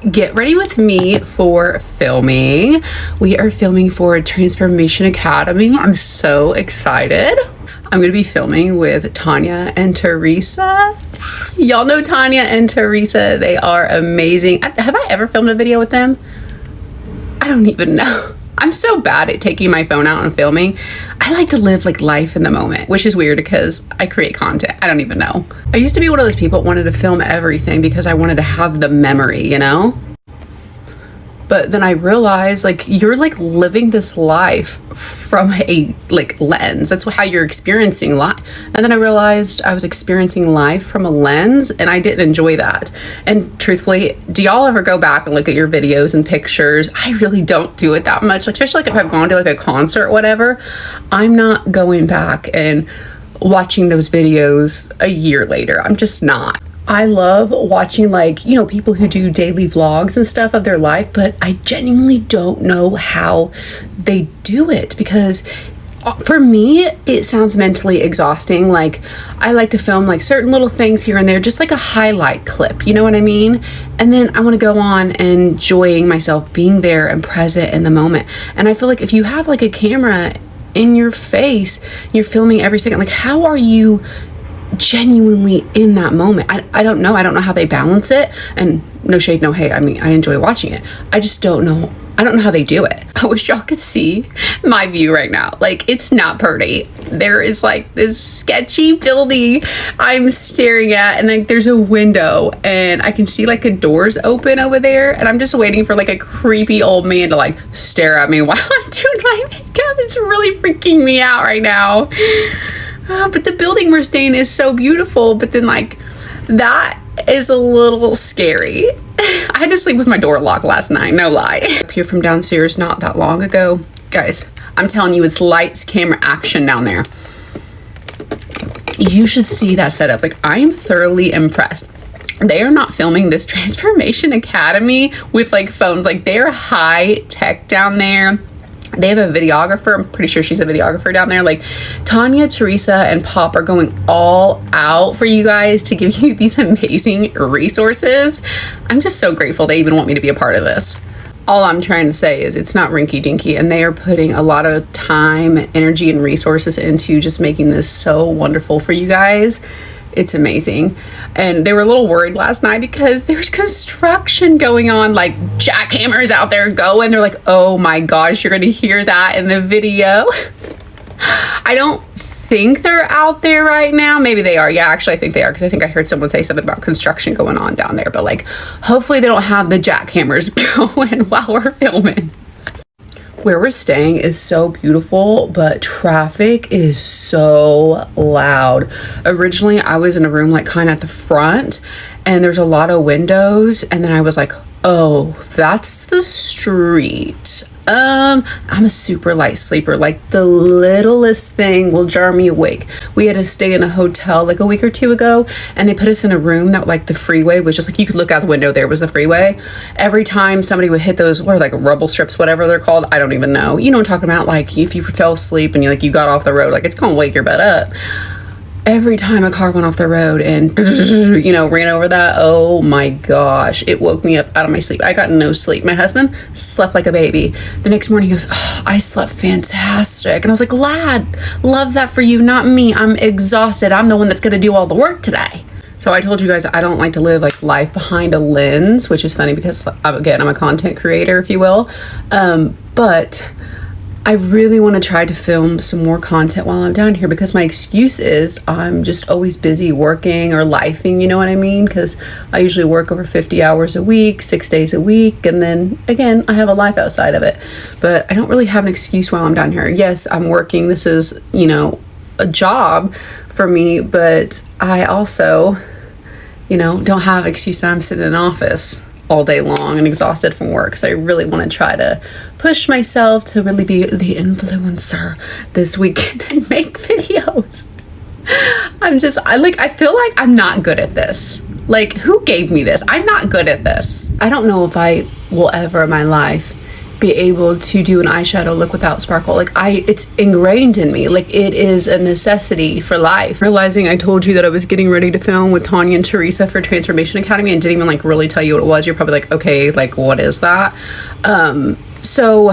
Get ready with me for filming. We are filming for Transformation Academy. I'm so excited. I'm going to be filming with Tanya and Teresa. Y'all know Tanya and Teresa. They are amazing. Have I ever filmed a video with them? I don't even know. I'm so bad at taking my phone out and filming. I like to live like life in the moment, which is weird because I create content. I don't even know. I used to be one of those people that wanted to film everything because I wanted to have the memory, you know? But then I realized like you're like living this life from a like lens. That's how you're experiencing life. And then I realized I was experiencing life from a lens and I didn't enjoy that. And truthfully, do y'all ever go back and look at your videos and pictures? I really don't do it that much. Like, especially like if I've gone to like a concert or whatever, I'm not going back and watching those videos a year later. I'm just not. I love watching like, you know, people who do daily vlogs and stuff of their life, but I genuinely don't know how they do it because for me, it sounds mentally exhausting. Like I like to film like certain little things here and there, just like a highlight clip, you know what I mean? And then I want to go on enjoying myself being there and present in the moment. And I feel like if you have like a camera in your face, you're filming every second, like how are you genuinely in that moment? I don't know. I don't know how they balance it, and no shade, no hate. I mean, I enjoy watching it. I just don't know. I don't know how they do it. I wish y'all could see my view right now. Like, it's not pretty. There is like this sketchy building I'm staring at, and like there's a window and I can see like the doors open over there, and I'm just waiting for like a creepy old man to like stare at me while I'm doing my makeup. It's really freaking me out right now. But the building we're staying is so beautiful, but then like that is a little scary. I had to sleep with my door locked last night, no lie. Up here from downstairs not that long ago. Guys, I'm telling you, it's lights, camera, action down there. You should see that setup. Like, I am thoroughly impressed. They are not filming this Transformation Academy with like phones. Like, they're high tech down there. They have a videographer. I'm pretty sure she's a videographer down there. Like Tanya, Teresa, and Pop are going all out for you guys to give you these amazing resources. I'm just so grateful they even want me to be a part of this. All I'm trying to say is it's not rinky dinky, and they are putting a lot of time, energy, and resources into just making this so wonderful for you guys. It's amazing. And they were a little worried last night because there's construction going on, like jackhammers out there going. They're like, oh my gosh, you're gonna hear that in the video. I don't think they're out there right now. Maybe they are. Yeah, actually I think they are, because I think I heard someone say something about construction going on down there. But like, hopefully they don't have the jackhammers going while we're filming. Where we're staying is so beautiful, but traffic is so loud. Originally, I was in a room like kind of at the front, and there's a lot of windows, and then I was like, oh, that's the street. I'm a super light sleeper. Like the littlest thing will jar me awake. We had to stay in a hotel like a week or two ago, and they put us in a room that like the freeway was just like, you could look out the window, there was the freeway. Every time somebody would hit those, what are like rubble strips, whatever they're called, I don't even know. You know what I'm talking about? Like if you fell asleep and you got off the road, like it's gonna wake your butt up. Every time a car went off the road and, you know, ran over that, oh my gosh, it woke me up out of my sleep. I got no sleep. My husband slept like a baby. The next morning he goes, oh, I slept fantastic. And I was like, lad, love that for you, not me. I'm exhausted. I'm the one that's going to do all the work today. So I told you guys I don't like to live like life behind a lens, which is funny because, again, I'm a content creator, if you will. But I really want to try to film some more content while I'm down here, because my excuse is I'm just always busy working or lifing, you know what I mean? Because I usually work over 50 hours a week, 6 days a week, and then again, I have a life outside of it. But I don't really have an excuse while I'm down here. Yes, I'm working. This is, you know, a job for me, but I also, you know, don't have an excuse that I'm sitting in an office all day long and exhausted from work. So I really want to try to push myself to really be the influencer this weekend and make videos. I feel like I'm not good at this. Like, who gave me this? I'm not good at this. I don't know if I will ever in my life be able to do an eyeshadow look without sparkle. Like it's ingrained in me. Like it is a necessity for life. Realizing I told you that I was getting ready to film with Tanya and Teresa for Transformation Academy and didn't even like really tell you what it was. You're probably like, okay, like what is that? So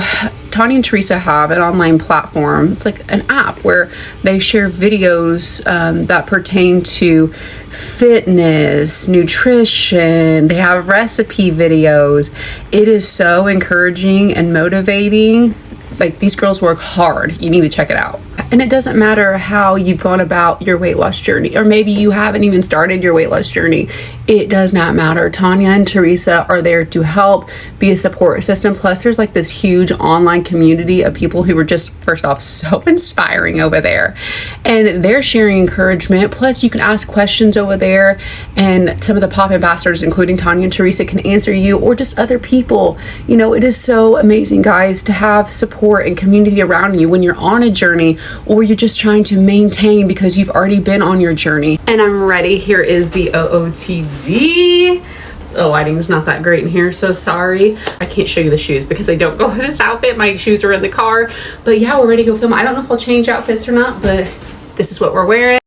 Tanya and Teresa have an online platform. It's like an app where they share videos that pertain to fitness, nutrition. They have recipe videos. It is so encouraging and motivating. Like these girls work hard. You need to check it out. And it doesn't matter how you've gone about your weight loss journey, or maybe you haven't even started your weight loss journey. It does not matter. Tanya and Teresa are there to help, be a support system. Plus, there's like this huge online community of people who are just, first off, so inspiring over there. And they're sharing encouragement. Plus, you can ask questions over there, and some of the pop ambassadors, including Tanya and Teresa, can answer you, or just other people. You know, it is so amazing, guys, to have support and community around you when you're on a journey, or you're just trying to maintain because you've already been on your journey. And I'm ready. Here is the OOTD. The lighting's not that great in here, so sorry. I can't show you the shoes because they don't go with this outfit. My shoes are in the car. But yeah, we're ready to go film. I don't know if I'll change outfits or not, but this is what we're wearing.